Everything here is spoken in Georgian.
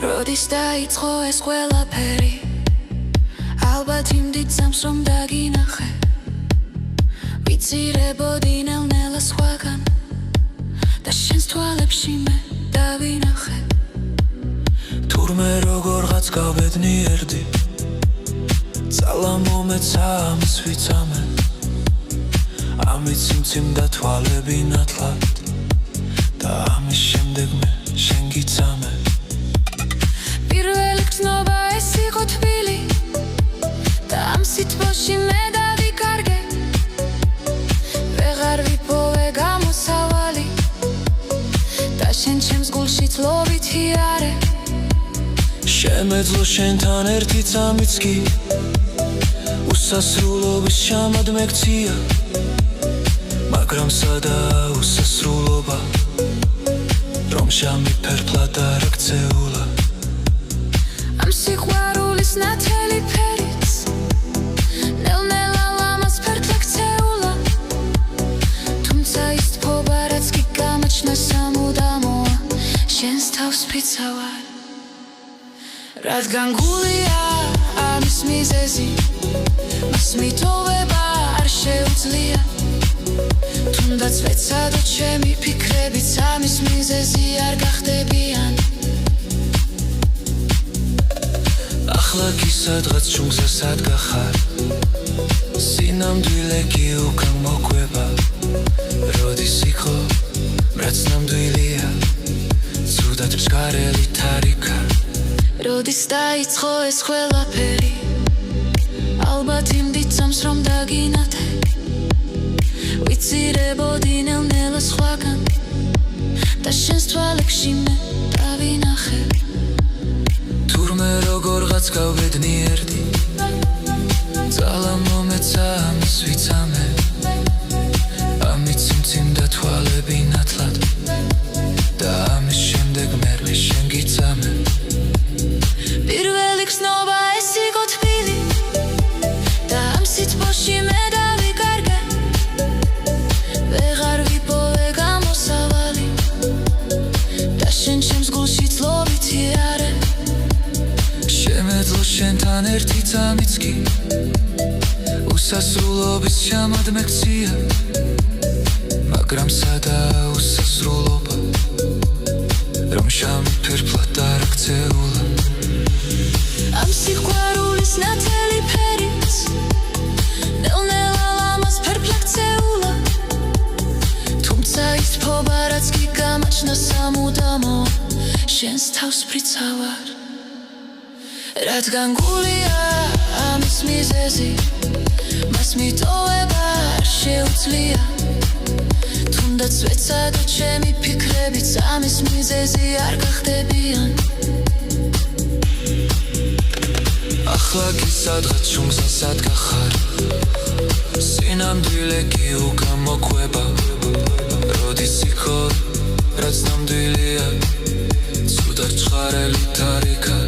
როდის დაიწყო ეს ყველაფერი ალბათ იმდით ძამს რომ დაგინახე ვიცირებოდი ნელ-ნელა სხვაგან და შენს თვალებში მე დავინახე თურმე როგორღაც გავბედნიერდი ძალა მომეცა ამის ვიცამე ამით სიმციმდა თვალები ნათლად და ამის შემდეგ მე შენ გიცამე პირველი გრძნობა ეს იყო თბილი და ამ სითბოში მე დავიკარგე ვეღარ ვიპოვე გამოსავალი და შენ ჩემს გულში თლობით იარე შემეძლო შენთან ერთი წამიც კი უსასრულობის შამად მეკცია მაგრამ სადაა უსასრულობა რომ შამი ფერფლად არ აქცეულა ამ სიყვარულის ნათელი ფერიც ნელ-ნელა ლამაზ ფერფლად ქცეულა თუმცა ის თბობა რაც კი გამაჩნდა სამუდამოა შენს თავს ფიცავარ რადგან გულია ამის მიზეზი მას მიტოვება არ შეუძლია თუნდაც ვეცადოთ ჩემი ფიქრებიც ამის მიზეზი არ გახდებიან ახლა კი სადღაც ჩუმზესად გახარ სინამდვილე კი უკან მოგვება როდის იქო რაც ნამდვილია ცუდად მსგარელი თარიქა როდის დაიწყო ეს ყველაფერი ალბათ იმდით ძამს რომ დაგინათე ვიცირებოდი ნელ-ნელა სხვაგან და შენს თვალებში მე დავინახე თურმე როგორღაც გავბედნიერდი ძალა მომეცა ამის ვიცამე ამით სიმციმდა თვალები ნათლად და ამის შემდეგ მე შენ გიცამე პირველი გრძნობა ეს იყო თბილი და ამ სითბოში მე დავიკარგე ვეღარ ვიპოვე გამოსავალი და შენ ჩემს გულში თლობით იარე შემეძლო შენთან ერთი წამიც კი უსასრულობის შამად მეკცია მაგრამ სადაა უსასრულობა რომ შამი ფერფლად არ აქცეულა ამ სიყვარულის ნათელი ფერიც ნელ-ნელა ლამაზ ფერფლად ქცეულა თუმცა ის თბობა რაც კი გამაჩნდა სამუდამოა შენს თავს ფიცავარ რადგან გულია ამის მიზეზი მას მიტოვება არ შეუძლია თუნდაც ვეცადოთ ჩემი ფიქრებიც ამის მიზეზი არ გახდებიან ახლა კი სადღაც ჩუმზესად გახარ სინამდვილე კი უკან მოგვება როდის იქო რაც ნამდვილია ცუდად ჭყარელი თარიქა